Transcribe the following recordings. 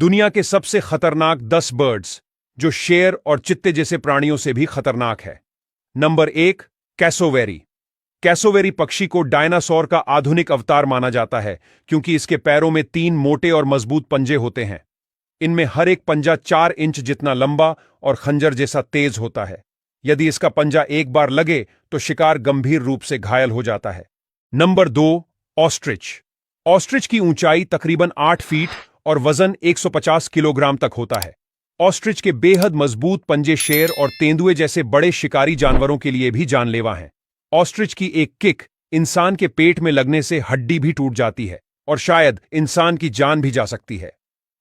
दुनिया के सबसे खतरनाक 10 बर्ड्स, जो शेर और चित्ते जैसे प्राणियों से भी खतरनाक है। Number 1, cassowary. कैसोवेरी पक्षी को डायनासोर का आधुनिक अवतार माना जाता है क्योंकि इसके पैरों में 3 मोटे और मजबूत पंजे होते हैं। इनमें हर एक पंजा 4 इंच जितना लंबा और खंजर जैसा तेज होता है। यदि इसका पंजा एक बार लगे तो शिकार गंभीर रूप से घायल हो जाता है। Number 2, ostrich. ऑस्ट्रिच की ऊंचाई तकरीबन 8 फीट और वजन 150 किलोग्राम तक होता है। ऑस्ट्रिच के बेहद मजबूत पंजे शेर और तेंदुए जैसे बड़े शिकारी जानवरों के लिए भी जानलेवा हैं। ऑस्ट्रिच की एक किक इंसान के पेट में लगने से हड्डी भी टूट जाती है और शायद इंसान की जान भी जा सकती है।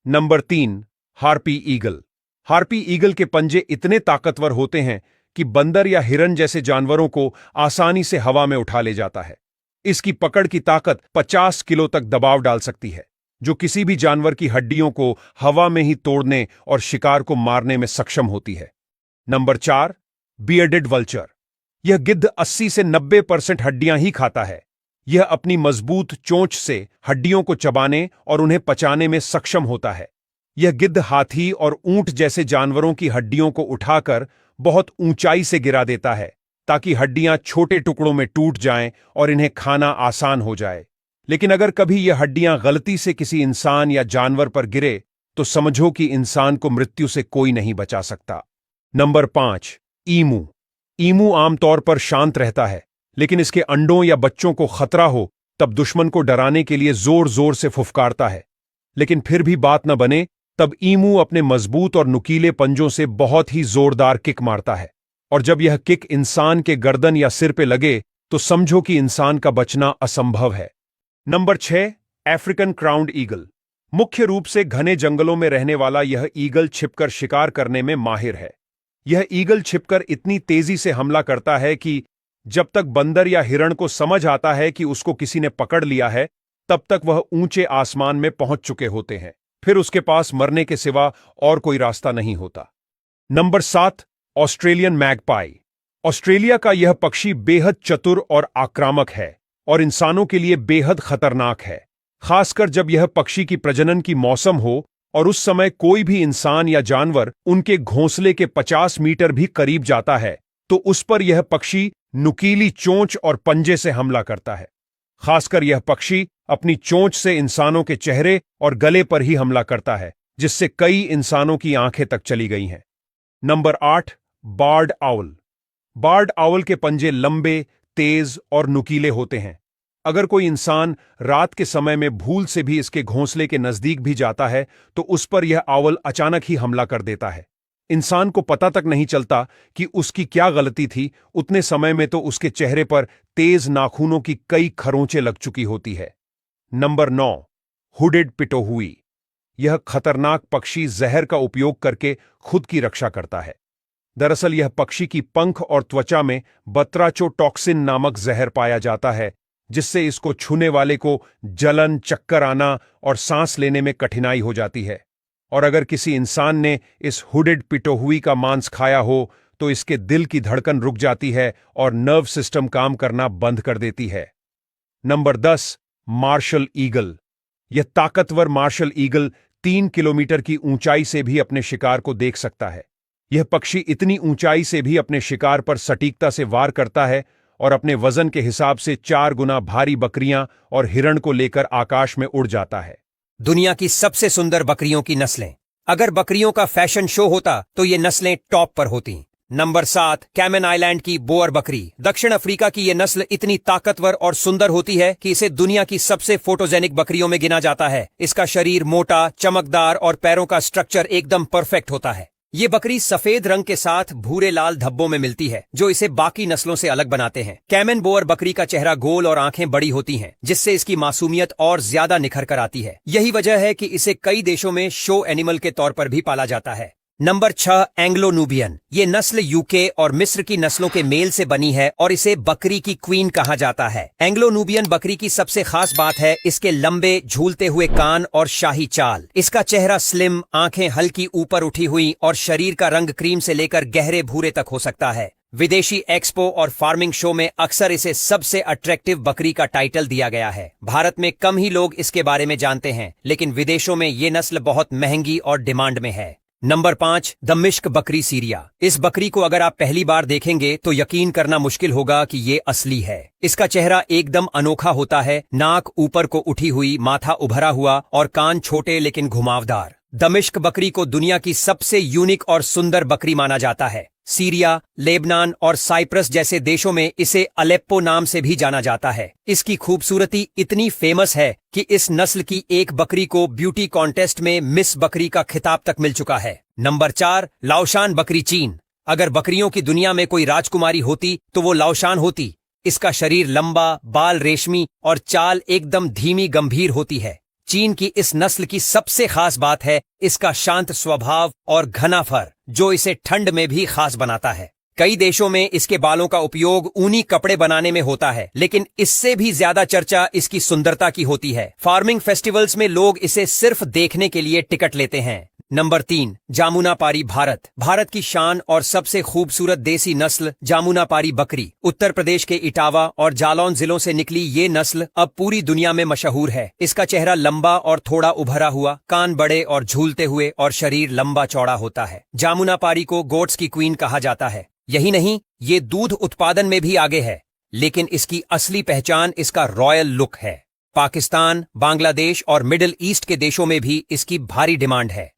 Number 3, harpy eagle. Harpy eagle के पंजे इतने ताकतवर होते हैं कि बंदर या हिरन जैसे जानवरों को आसानी से हवा में उठा ले जाता है। इसकी पकड़ की ताकत 50 किलो तक दबाव डाल सकती है, जो किसी भी जानवर की हड्डियों को हवा में ही तोड़ने और शिकार को मारने में सक्षम होती है। Number 4, bearded vulture. यह गिद्ध 80 से 90% हड्डियां ही खाता है। यह अपनी मजबूत चोंच से हड्डियों को चबाने और उन्हें पचाने में सक्षम होता है। यह गिद्ध हाथी और ऊंट जैसे जानवरों की हड्डियों को उठाकर बहुत ऊंचाई से गिरा देता है ताकि हड्डियां छोटे टुकड़ों में टूट जाएं और इन्हें खाना आसान हो जाए। लेकिन अगर कभी यह हड्डियां गलती से किसी इंसान या जानवर पर गिरे तो समझो कि इंसान को मृत्यु से कोई नहीं बचा सकता। नंबर 5, ईमू। ईमू आमतौर पर शांत रहता है, लेकिन इसके अंडों या बच्चों को खतरा हो तब दुश्मन को डराने के लिए जोर जोर से फुफकारता है। लेकिन फिर भी बात न बने तब ईमू अपने मजबूत और नुकीले पंजों से बहुत ही जोरदार किक मारता है, और जब यह किक इंसान के गर्दन या सिर पे लगे तो समझो कि इंसान का बचना असंभव है। Number 6, African crowned eagle. मुख्य रूप से घने जंगलों में रहने वाला यह ईगल छिपकर शिकार करने में माहिर है। यह ईगल छिपकर इतनी तेजी से हमला करता है कि जब तक बंदर या हिरण को समझ आता है कि उसको किसी ने पकड़ लिया है, तब तक वह ऊंचे आसमान में पहुंच चुके होते हैं। फिर उसके पास मरने के सिवा और कोई रास्ता नहीं होता। Number 7, Australian magpie. ऑस्ट्रेलिया का यह पक्षी बेहद चतुर और आक्रामक है और इंसानों के लिए बेहद खतरनाक है, खासकर जब यह पक्षी की प्रजनन की मौसम हो और उस समय कोई भी इंसान या जानवर उनके घोंसले के 50 मीटर भी करीब जाता है तो उस पर यह पक्षी नुकीली चोंच और पंजे से हमला करता है। खासकर यह पक्षी अपनी चोंच से इंसानों के चेहरे और गले पर ही हमला करता है, जिससे कई इंसानों की आंखें तक चली गई हैं। Number 8, barred owl. Barred owl के पंजे लंबे, तेज और नुकीले होते हैं। अगर कोई इंसान रात के समय में भूल से भी इसके घोंसले के नजदीक भी जाता है तो उस पर यह आउल अचानक ही हमला कर देता है। इंसान को पता तक नहीं चलता कि उसकी क्या गलती थी, उतने समय में तो उसके चेहरे पर तेज नाखूनों की कई खरोंचें लग चुकी होती है। Number 9, hooded pitohui. यह खतरनाक पक्षी जहर का उपयोग करके खुद की रक्षा करता है। दरअसल यह पक्षी की पंख और त्वचा में बत्राचोटॉक्सिन नामक जहर पाया जाता है, जिससे इसको छूने वाले को जलन, चक्कर आना और सांस लेने में कठिनाई हो जाती है। और अगर किसी इंसान ने इस हुडेड पिटोहुई का मांस खाया हो तो इसके दिल की धड़कन रुक जाती है और नर्व सिस्टम काम करना बंद कर देती है। Number 10, martial eagle. यह ताकतवर मार्शल ईगल 3 किलोमीटर की ऊंचाई से भी अपने शिकार को देख सकता है। यह पक्षी इतनी ऊंचाई से भी अपने शिकार पर सटीकता से वार करता है और अपने वजन के हिसाब से 4 गुना भारी बकरियां और हिरण को लेकर आकाश में उड़ जाता है। दुनिया की सबसे सुंदर बकरियों की नस्लें। अगर बकरियों का फैशन शो होता तो ये नस्लें टॉप पर होती। नंबर 7, कैमन आइलैंड की बोअर बकरी। दक्षिण अफ्रीका की ये नस्ल इतनी ताकतवर और सुंदर होती है कि इसे दुनिया की सबसे फोटोजेनिक बकरियों में गिना जाता है। इसका शरीर मोटा, चमकदार और पैरों का स्ट्रक्चर एकदम परफेक्ट होता है। ये बकरी सफेद रंग के साथ भूरे लाल धब्बों में मिलती है, जो इसे बाकी नस्लों से अलग बनाते हैं। कैमन बोअर बकरी का चेहरा गोल और आंखें बड़ी होती हैं, जिससे इसकी मासूमियत और ज्यादा निखर कर आती है। यही वजह है कि इसे कई देशों में शो एनिमल के तौर पर भी पाला जाता है। Number 6, Anglo Nubian. ये नस्ल यूके और मिस्र की नस्लों के मेल से बनी है और इसे बकरी की क्वीन कहा जाता है। एंग्लो नूबियन बकरी की सबसे खास बात है इसके लंबे झूलते हुए कान और शाही चाल। इसका चेहरा स्लिम, आंखें हल्की ऊपर उठी हुई और शरीर का रंग क्रीम से लेकर गहरे भूरे तक हो सकता है। विदेशी एक्सपो और फार्मिंग शो में अक्सर इसे सबसे अट्रैक्टिव बकरी का टाइटल दिया गया है। भारत में कम ही लोग इसके बारे में जानते हैं, लेकिन विदेशों में ये नस्ल बहुत महंगी और डिमांड में है। नंबर 5, दमिश्क बकरी सीरिया। इस बकरी को अगर आप पहली बार देखेंगे तो यकीन करना मुश्किल होगा कि ये असली है। इसका चेहरा एकदम अनोखा होता है, नाक ऊपर को उठी हुई, माथा उभरा हुआ और कान छोटे लेकिन घुमावदार। दमिश्क बकरी को दुनिया की सबसे यूनिक और सुंदर बकरी माना जाता है। सीरिया, लेबनान और साइप्रस जैसे देशों में इसे अलेप्पो नाम से भी जाना जाता है। इसकी खूबसूरती इतनी फेमस है कि इस नस्ल की एक बकरी को ब्यूटी कॉन्टेस्ट में मिस बकरी का खिताब तक मिल चुका है। नंबर 4, लाओशान बकरी चीन। अगर बकरियों की दुनिया में कोई राजकुमारी होती तो वो लाओशान होती। इसका शरीर लंबा, बाल रेशमी और चाल एकदम धीमी गंभीर होती है। चीन की इस नस्ल की सबसे खास बात है इसका शांत स्वभाव और घना फर, जो इसे ठंड में भी खास बनाता है। कई देशों में इसके बालों का उपयोग ऊनी कपड़े बनाने में होता है, लेकिन इससे भी ज्यादा चर्चा इसकी सुंदरता की होती है। फार्मिंग फेस्टिवल्स में लोग इसे सिर्फ देखने के लिए टिकट लेते हैं। नंबर 3, जामुनापारी भारत। भारत की शान और सबसे खूबसूरत देसी नस्ल जामुनापारी बकरी। उत्तर प्रदेश के इटावा और जालौन जिलों से निकली ये नस्ल अब पूरी दुनिया में मशहूर है। इसका चेहरा लंबा और थोड़ा उभरा हुआ, कान बड़े और झूलते हुए और शरीर लंबा चौड़ा होता है। जामुनापारी को गोट्स की क्वीन कहा जाता है। यही नहीं, ये दूध उत्पादन में भी आगे है, लेकिन इसकी असली पहचान इसका रॉयल लुक है। पाकिस्तान, बांग्लादेश और मिडिल ईस्ट के देशों में भी इसकी भारी डिमांड है।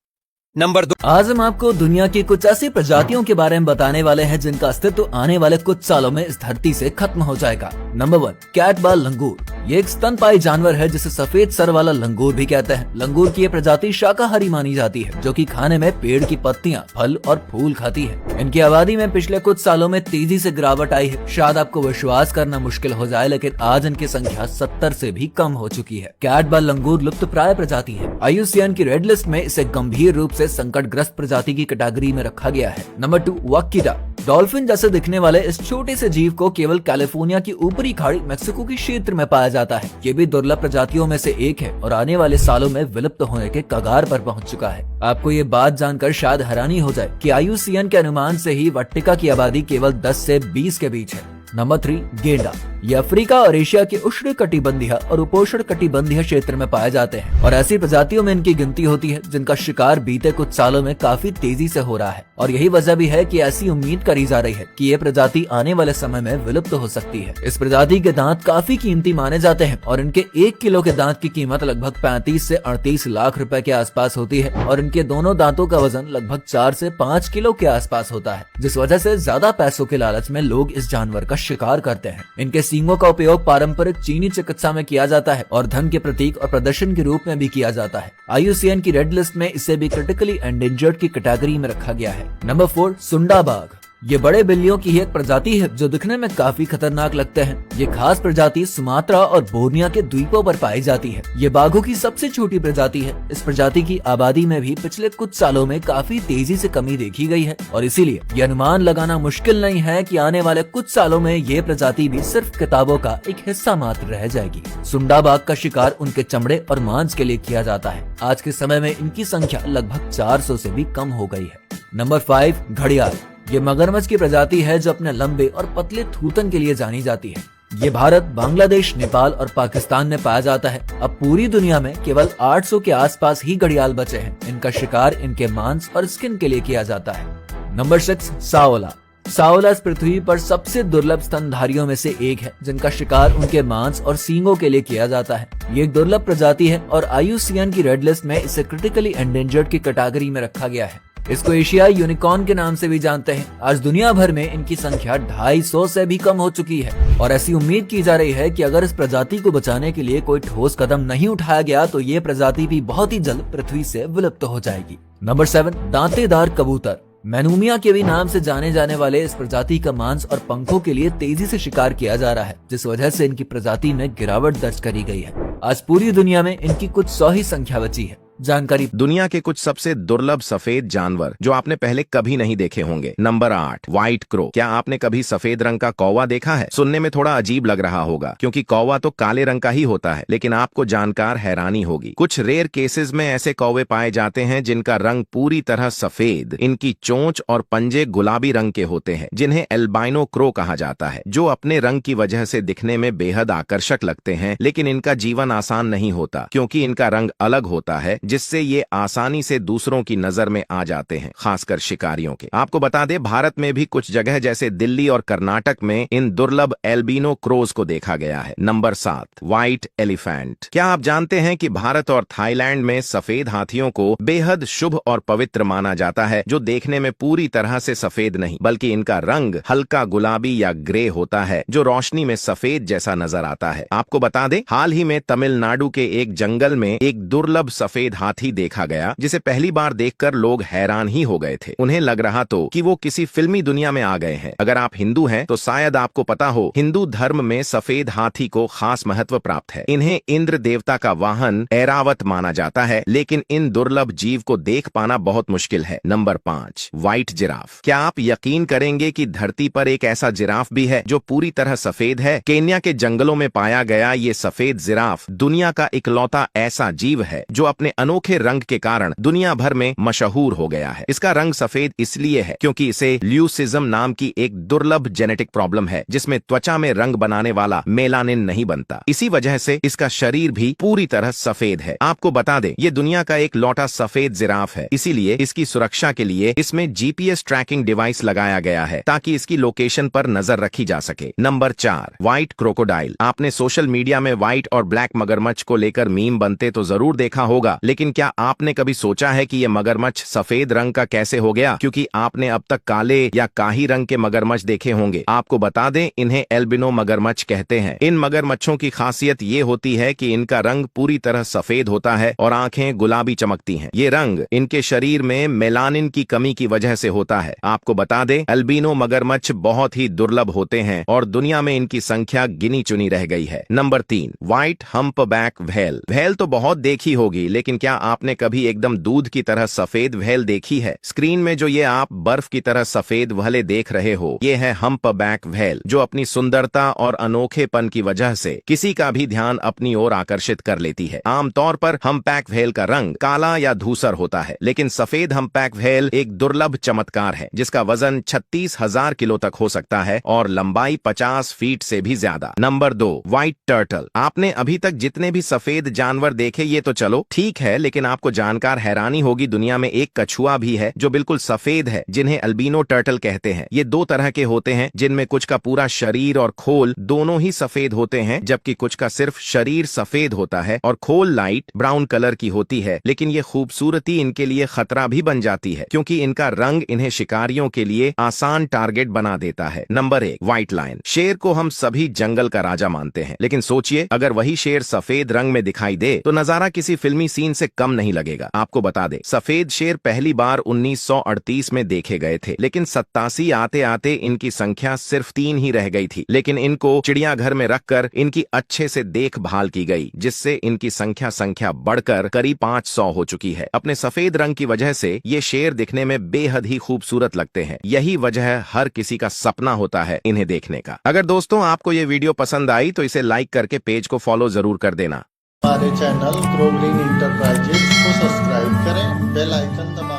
नंबर 2, आज हम आपको दुनिया की कुछ ऐसी प्रजातियों के बारे में बताने वाले हैं जिनका अस्तित्व आने वाले कुछ सालों में इस धरती से खत्म हो जाएगा। नंबर 1, कैटबाल लंगूर। ये एक स्तनपायी जानवर है जिसे सफेद सर वाला लंगूर भी कहते हैं। लंगूर की ये प्रजाति शाकाहारी मानी जाती है, जो कि खाने में पेड़ की पत्तियां, फल और फूल खाती है। इनकी आबादी में पिछले कुछ सालों में तेजी से गिरावट आई है। शायद आपको विश्वास करना मुश्किल हो जाए, लेकिन आज इनकी संख्या 70 से भी कम हो चुकी है। कैटबाल लंगूर लुप्त प्राय प्रजाति है। IUCN की रेड लिस्ट में इसे गंभीर रूप से संकटग्रस्त प्रजाति की कैटेगरी में रखा गया है। नंबर 2, वाकिडा। डॉल्फिन जैसे दिखने वाले इस छोटे से जीव को केवल कैलिफोर्निया की ऊपरी खाड़ी मेक्सिको के क्षेत्र में पाया जाता है। ये भी दुर्लभ प्रजातियों में से एक है और आने वाले सालों में विलुप्त होने के कगार पर पहुंच चुका है। आपको ये बात जानकर शायद हैरानी हो जाए कि IUCN के अनुमान से ही वट्टिका की आबादी केवल 10 से 20 के बीच है। नंबर 3, गेंडा। ये अफ्रीका और एशिया के उष्ण कटिबंधीय और उपोष्ण कटिबंधीय क्षेत्र में पाए जाते हैं और ऐसी प्रजातियों में इनकी गिनती होती है जिनका शिकार बीते कुछ सालों में काफी तेजी से हो रहा है। और यही वजह भी है कि ऐसी उम्मीद करी जा रही है कि ये प्रजाति आने वाले समय में विलुप्त हो सकती है। इस प्रजाति के दांत काफी कीमती माने जाते हैं और इनके 1 किलो के दांत की कीमत लगभग 35 से 38 लाख रुपए के आसपास होती है और इनके दोनों दांतों का वजन लगभग 4 से 5 किलो के आसपास होता है, जिस वजह से ज्यादा पैसों के लालच में लोग इस जानवर का शिकार करते हैं। इनके सींगों का उपयोग पारंपरिक चीनी चिकित्सा में किया जाता है और धन के प्रतीक और प्रदर्शन के रूप में भी किया जाता है। IUCN की रेड लिस्ट में इसे भी क्रिटिकली एंडेंजर्ड की कैटेगरी में रखा गया है। नंबर 4, सुंडा बाघ। ये बड़े बिल्लियों की एक प्रजाति है जो दिखने में काफी खतरनाक लगते हैं। ये खास प्रजाति सुमात्रा और बोर्निया के द्वीपों पर पाई जाती है। ये बाघों की सबसे छोटी प्रजाति है। इस प्रजाति की आबादी में भी पिछले कुछ सालों में काफी तेजी से कमी देखी गई है और इसीलिए ये अनुमान लगाना मुश्किल नहीं है कि आने वाले कुछ सालों में ये प्रजाति भी सिर्फ किताबों का एक हिस्सा मात्र रह जाएगी। सुंडा बाघ का शिकार उनके चमड़े और मांस के लिए किया जाता है। आज के समय में इनकी संख्या लगभग 400 से भी कम हो गई है। नंबर 5, घड़ियाल। ये मगरमच्छ की प्रजाति है जो अपने लंबे और पतले थूथन के लिए जानी जाती है। ये भारत, बांग्लादेश, नेपाल और पाकिस्तान में पाया जाता है। अब पूरी दुनिया में केवल 800 के आसपास ही घड़ियाल बचे हैं। इनका शिकार इनके मांस और स्किन के लिए किया जाता है। नंबर 6, साओला। साओला इस पृथ्वी पर सबसे दुर्लभ स्तनधारियों में से एक है जिनका शिकार उनके मांस और सींगों के लिए किया जाता है। ये एक दुर्लभ प्रजाति है और IUCN की रेड लिस्ट में इसे क्रिटिकली एंडेंजर्ड की कैटेगरी में रखा गया है। इसको एशियाई यूनिकॉर्न के नाम से भी जानते हैं। आज दुनिया भर में इनकी संख्या 250 से भी कम हो चुकी है और ऐसी उम्मीद की जा रही है कि अगर इस प्रजाति को बचाने के लिए कोई ठोस कदम नहीं उठाया गया तो ये प्रजाति भी बहुत ही जल्द पृथ्वी से विलुप्त हो जाएगी। नंबर 7, दांतेदार कबूतर। मैनूमिया के भी नाम से जाने जाने वाले इस प्रजाति का मांस और पंखों के लिए तेजी से शिकार किया जा रहा है, जिस वजह से इनकी प्रजाति में गिरावट दर्ज करी गई है। आज पूरी दुनिया में इनकी कुछ 100 ही संख्या बची है। जानकारी। दुनिया के कुछ सबसे दुर्लभ सफेद जानवर जो आपने पहले कभी नहीं देखे होंगे। Number 8, white crow. क्या आपने कभी सफेद रंग का कौवा देखा है? सुनने में थोड़ा अजीब लग रहा होगा क्योंकि कौवा तो काले रंग का ही होता है, लेकिन आपको जानकर हैरानी होगी। कुछ रेयर केसेस में ऐसे कौवे पाए जाते हैं जिनका रंग पूरी तरह सफेद, इनकी चोंच और पंजे गुलाबी रंग के होते हैं, जिन्हें एल्बाइनो क्रो कहा जाता है, जो अपने रंग की वजह से दिखने में बेहद आकर्षक लगते हैं। लेकिन इनका जीवन आसान नहीं होता क्योंकि इनका रंग अलग होता है, जिससे ये आसानी से दूसरों की नजर में आ जाते हैं, खासकर शिकारियों के। आपको बता दें, भारत में भी कुछ जगह जैसे दिल्ली और कर्नाटक में इन दुर्लभ एल्बिनो क्रोज को देखा गया है। Number 7, white elephant. क्या आप जानते हैं कि भारत और थाईलैंड में सफेद हाथियों को बेहद शुभ और पवित्र माना जाता है, जो देखने में पूरी तरह से सफेद नहीं बल्कि इनका रंग हल्का गुलाबी या ग्रे होता है, जो रोशनी में सफेद जैसा नजर आता है। आपको बता दें, हाल ही में तमिलनाडु के एक जंगल में एक दुर्लभ सफेद हाथी देखा गया, जिसे पहली बार देखकर लोग हैरान ही हो गए थे। उन्हें लग रहा तो कि वो किसी फिल्मी दुनिया में आ गए हैं। अगर आप हिंदू हैं तो शायद आपको पता हो, हिंदू धर्म में सफेद हाथी को खास महत्व प्राप्त है। इन्हें इंद्र देवता का वाहन ऐरावत माना जाता है, लेकिन इन दुर्लभ जीव को देख पाना बहुत मुश्किल है। Number 5, white giraffe. क्या आप यकीन करेंगे कि धरती पर एक ऐसा जिराफ भी है जो पूरी तरह सफेद है? केन्या के जंगलों में पाया गया ये सफेद जिराफ दुनिया का इकलौता ऐसा जीव है जो अपने अनोखे रंग के कारण दुनिया भर में मशहूर हो गया है। इसका रंग सफेद इसलिए है क्योंकि इसे ल्यूसिज्म नाम की एक दुर्लभ जेनेटिक प्रॉब्लम है, जिसमें त्वचा में रंग बनाने वाला मेलानिन नहीं बनता। इसी वजह से इसका शरीर भी पूरी तरह सफेद है। आपको बता दें, ये दुनिया का एक लौटा सफेद जिराफ है, इसीलिए इसकी सुरक्षा के लिए इसमें जीपीएस ट्रैकिंग डिवाइस लगाया गया है ताकि इसकी लोकेशन पर नजर रखी जा सके। Number 4, white crocodile. आपने सोशल मीडिया में व्हाइट और ब्लैक मगरमच्छ को लेकर मीम बनते तो जरूर देखा होगा, लेकिन क्या आपने कभी सोचा है कि ये मगरमच्छ सफेद रंग का कैसे हो गया? क्योंकि आपने अब तक काले या काही रंग के मगरमच्छ देखे होंगे। आपको बता दें, इन्हें एल्बिनो मगरमच्छ कहते हैं। इन मगरमच्छों की खासियत ये होती है कि इनका रंग पूरी तरह सफेद होता है और आंखें गुलाबी चमकती हैं। ये रंग इनके शरीर में मेलानिन की कमी की वजह से होता है। आपको बता दें, एल्बिनो मगरमच्छ बहुत ही दुर्लभ होते हैं और दुनिया में इनकी संख्या गिनी चुनी रह गई है। Number 3, white humpback whale. Whale तो बहुत देखी होगी, लेकिन क्या आपने कभी एकदम दूध की तरह सफेद व्हेल देखी है? स्क्रीन में जो ये आप बर्फ की तरह सफेद व्हेल देख रहे हो, ये है हम्पबैक व्हेल, जो अपनी सुंदरता और अनोखेपन की वजह से किसी का भी ध्यान अपनी ओर आकर्षित कर लेती है। आमतौर पर हम्पबैक व्हेल का रंग काला या धूसर होता है, लेकिन सफेद हम्पबैक व्हेल एक दुर्लभ चमत्कार है जिसका वजन 36,000 किलो तक हो सकता है और लंबाई 50 फीट से भी ज्यादा। Number 2, white turtle. आपने अभी तक जितने भी सफेद जानवर देखे ये तो चलो ठीक है, लेकिन आपको जानकर हैरानी होगी, दुनिया में एक कछुआ भी है जो बिल्कुल सफेद है, जिन्हें अल्बिनो टर्टल कहते हैं। ये 2 तरह के होते हैं, जिनमें कुछ का पूरा शरीर और खोल दोनों ही सफेद होते हैं, जबकि कुछ का सिर्फ शरीर सफेद होता है और खोल लाइट ब्राउन कलर की होती है। लेकिन ये खूबसूरती इनके लिए खतरा भी बन जाती है क्योंकि इनका रंग इन्हें शिकारियों के लिए आसान टारगेट बना देता है। Number 1, white lion. शेर को हम सभी जंगल का राजा मानते हैं, लेकिन सोचिए, अगर वही शेर सफेद रंग में दिखाई दे तो नजारा किसी फिल्मी सीन से कम नहीं लगेगा। आपको बता दे, सफेद शेर पहली बार 1938 में देखे गए थे, लेकिन 87 आते आते इनकी संख्या सिर्फ 3 ही रह गई थी। लेकिन इनको चिड़ियाघर में रखकर इनकी अच्छे से देखभाल की गई, जिससे इनकी संख्या बढ़कर करीब 500 हो चुकी है। अपने सफेद रंग की वजह से ये शेर दिखने में बेहद ही खूबसूरत लगते हैं। यही वजह हर किसी का सपना होता है इन्हें देखने का। अगर दोस्तों आपको ये वीडियो पसंद आई तो इसे लाइक करके पेज को फॉलो जरूर कर देना। हमारे चैनल ग्रो ग्रीन इंटरप्राइजेज को सब्सक्राइब करें, बेल आइकन दबाएं।